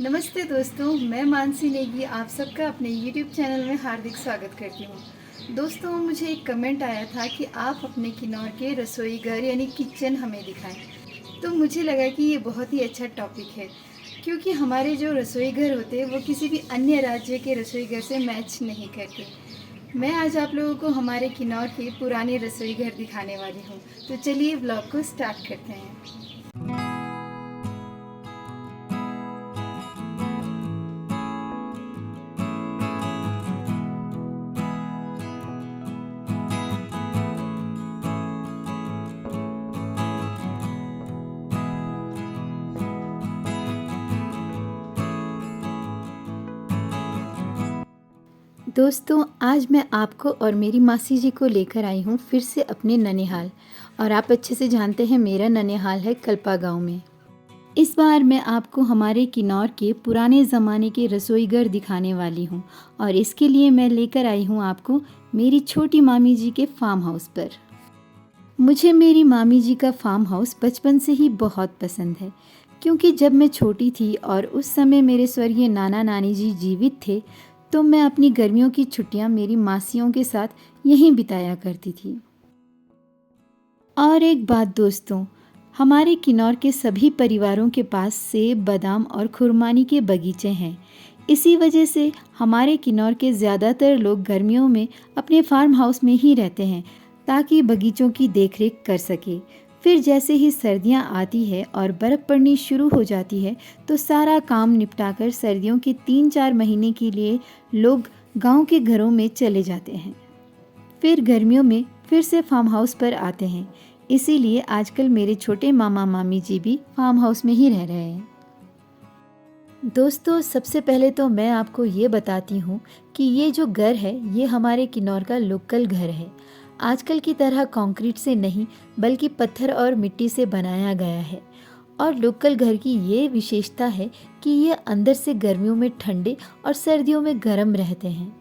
नमस्ते दोस्तों, मैं मानसी नेगी आप सबका अपने YouTube चैनल में हार्दिक स्वागत करती हूँ। दोस्तों, मुझे एक कमेंट आया था कि आप अपने किन्नौर के रसोई घर यानी किचन हमें दिखाएं। तो मुझे लगा कि ये बहुत ही अच्छा टॉपिक है, क्योंकि हमारे जो रसोई घर होते हैं वो किसी भी अन्य राज्य के रसोई घर से मैच नहीं करते। मैं आज आप लोगों को हमारे किन्नौर के पुराने रसोई घर दिखाने वाली हूँ। तो चलिए ब्लॉग को स्टार्ट करते हैं। दोस्तों, आज मैं आपको और मेरी मासी जी को लेकर आई हूँ फिर से अपने ननिहाल। और आप अच्छे से जानते हैं मेरा ननिहाल है कल्पा गांव में। इस बार मैं आपको हमारे किन्नौर के पुराने ज़माने के रसोई घर दिखाने वाली हूँ। और इसके लिए मैं लेकर आई हूँ आपको मेरी छोटी मामी जी के फार्म हाउस पर। मुझे मेरी मामी जी का फार्म हाउस बचपन से ही बहुत पसंद है, क्योंकि जब मैं छोटी थी और उस समय मेरे स्वर्गीय नाना नानी जी जीवित थे, तो मैं अपनी गर्मियों की छुट्टियां मेरी मासियों के साथ यहीं बिताया करती थी। और एक बात दोस्तों, हमारे किन्नौर के सभी परिवारों के पास सेब, बादाम और खुरमानी के बगीचे हैं। इसी वजह से हमारे किन्नौर के ज़्यादातर लोग गर्मियों में अपने फार्म हाउस में ही रहते हैं, ताकि बगीचों की देखरेख कर सके। फिर जैसे ही सर्दियां आती है और बर्फ़ पड़नी शुरू हो जाती है, तो सारा काम निपटाकर सर्दियों के 3-4 महीने के लिए लोग गांव के घरों में चले जाते हैं। फिर गर्मियों में फिर से फार्म हाउस पर आते हैं। इसीलिए आजकल मेरे छोटे मामा मामी जी भी फार्म हाउस में ही रह रहे हैं। दोस्तों, सबसे पहले तो मैं आपको ये बताती हूँ कि ये जो घर है ये हमारे किन्नौर का लोकल घर है। आजकल की तरह कंक्रीट से नहीं, बल्कि पत्थर और मिट्टी से बनाया गया है। और लोकल घर की ये विशेषता है कि ये अंदर से गर्मियों में ठंडे और सर्दियों में गर्म रहते हैं।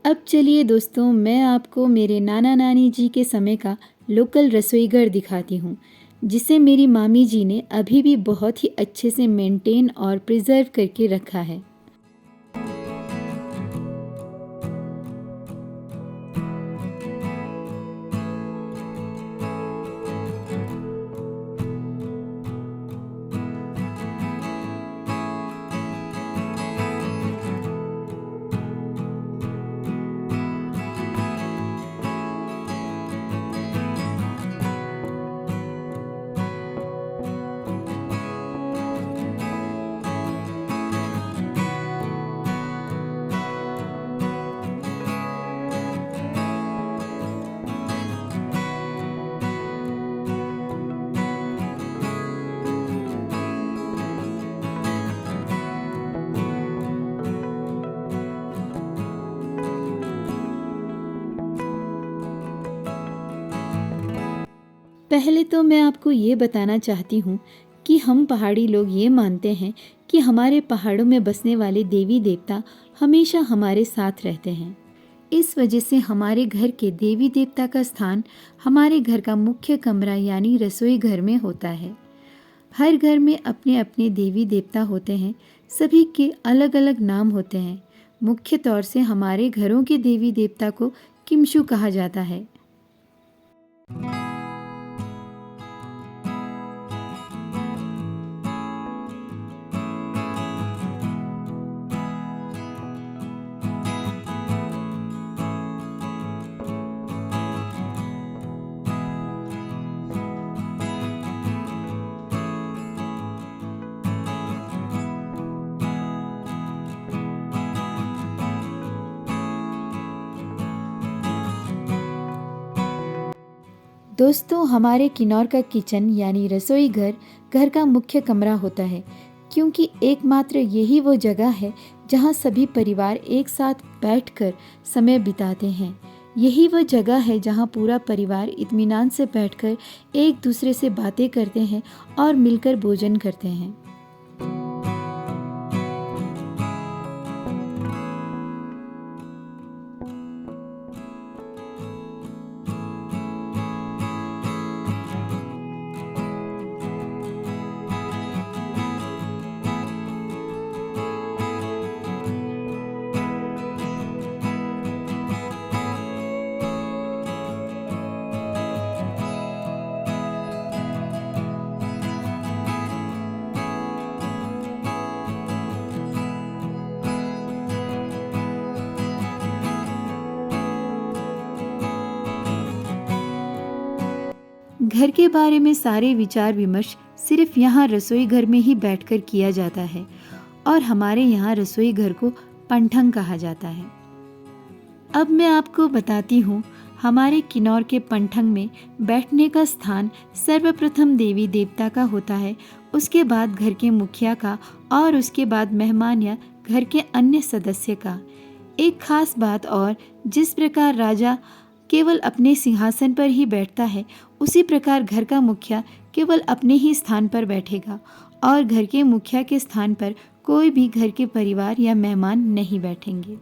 अब चलिए दोस्तों, मैं आपको मेरे नाना नानी जी के समय का लोकल रसोई घर दिखाती हूँ, जिसे मेरी मामी जी ने अभी भी बहुत ही अच्छे से मेंटेन और प्रिजर्व करके रखा है। पहले तो मैं आपको ये बताना चाहती हूँ कि हम पहाड़ी लोग ये मानते हैं कि हमारे पहाड़ों में बसने वाले देवी देवता हमेशा हमारे साथ रहते हैं। इस वजह से हमारे घर के देवी देवता का स्थान हमारे घर का मुख्य कमरा यानी रसोई घर में होता है। हर घर में अपने अपने देवी देवता होते हैं, सभी के अलग अलग नाम होते हैं। मुख्य तौर से हमारे घरों के देवी देवता को किमशु कहा जाता है। दोस्तों, हमारे किन्नौर का किचन यानी रसोई घर घर का मुख्य कमरा होता है, क्योंकि एकमात्र यही वो जगह है जहां सभी परिवार एक साथ बैठकर समय बिताते हैं। यही वो जगह है जहां पूरा परिवार इत्मीनान से बैठकर एक दूसरे से बातें करते हैं और मिलकर भोजन करते हैं। घर के बारे में सारे विचार विमर्श सिर्फ यहाँ रसोई घर में ही बैठकर किया जाता है और हमारे यहाँ रसोई घर को पंठंग कहा जाता है। अब मैं आपको बताती हूँ, हमारे किन्नौर के पंठंग में बैठने का स्थान सर्वप्रथम देवी देवता का होता है, उसके बाद घर के मुखिया का और उसके बाद मेहमान या घर के अन्य सदस्य का। एक खास बात और, जिस प्रकार राजा केवल अपने सिंहासन पर ही बैठता है, उसी प्रकार घर का मुखिया केवल अपने ही स्थान पर बैठेगा और घर के मुखिया के स्थान पर कोई भी घर के परिवार या मेहमान नहीं बैठेंगे।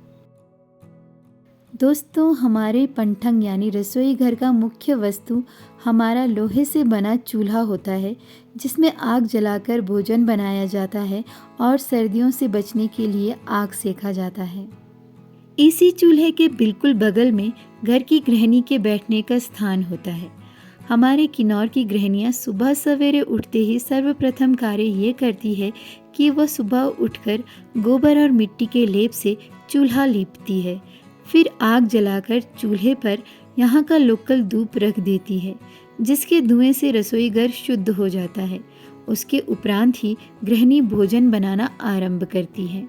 दोस्तों, हमारे पंठंग यानी रसोई घर का मुख्य वस्तु हमारा लोहे से बना चूल्हा होता है, जिसमें आग जलाकर भोजन बनाया जाता है और सर्दियों से बचने के लिए आग सेका जाता है। इसी चूल्हे के बिल्कुल बगल में घर की गृहिणी के बैठने का स्थान होता है। हमारे किन्नौर की गृहिणियाँ सुबह सवेरे उठते ही सर्वप्रथम कार्य ये करती है कि वह सुबह उठकर गोबर और मिट्टी के लेप से चूल्हा लीपती है, फिर आग जलाकर चूल्हे पर यहाँ का लोकल धूप रख देती है, जिसके धुएं से रसोई घर शुद्ध हो जाता है। उसके उपरांत ही गृहिणी भोजन बनाना आरंभ करती है।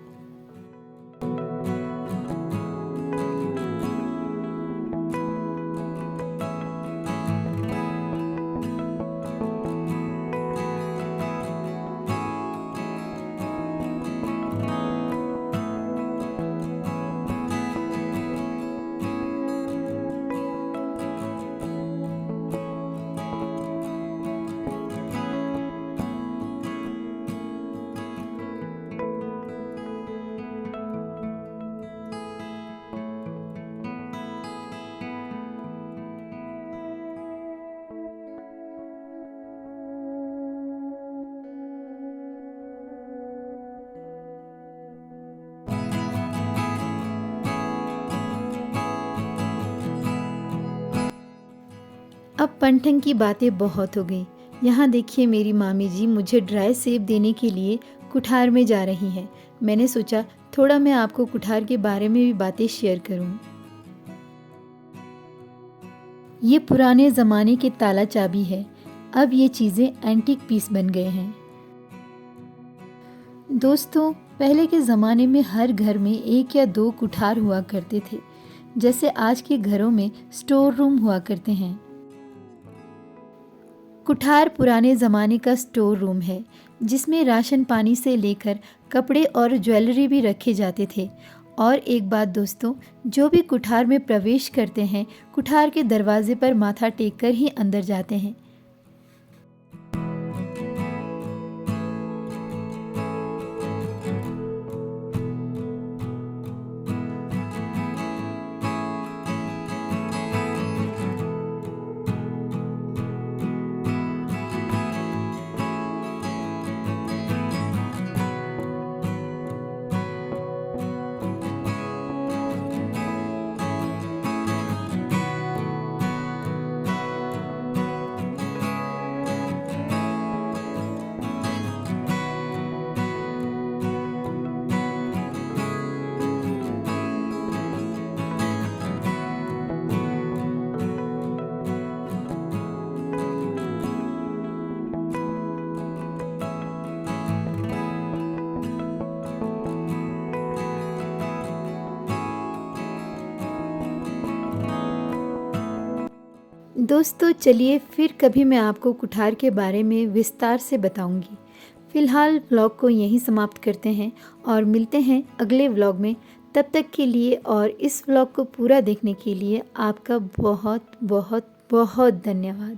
अब पंठंग की बातें बहुत हो गई। यहाँ देखिए, मेरी मामी जी मुझे ड्राई सेब देने के लिए कुठार में जा रही हैं। मैंने सोचा थोड़ा मैं आपको कुठार के बारे में भी बातें शेयर करूँ। ये पुराने ज़माने के ताला चाबी है। अब ये चीज़ें एंटीक पीस बन गए हैं। दोस्तों, पहले के ज़माने में हर घर में 1 या 2 कुठार हुआ करते थे, जैसे आज के घरों में स्टोर रूम हुआ करते हैं। कुठार पुराने ज़माने का स्टोर रूम है, जिसमें राशन पानी से लेकर कपड़े और ज्वेलरी भी रखे जाते थे। और एक बात दोस्तों, जो भी कुठार में प्रवेश करते हैं, कुठार के दरवाजे पर माथा टेक कर ही अंदर जाते हैं। दोस्तों, चलिए फिर कभी मैं आपको कुठार के बारे में विस्तार से बताऊंगी। फ़िलहाल व्लॉग को यहीं समाप्त करते हैं और मिलते हैं अगले व्लॉग में। तब तक के लिए और इस व्लॉग को पूरा देखने के लिए आपका बहुत बहुत बहुत धन्यवाद।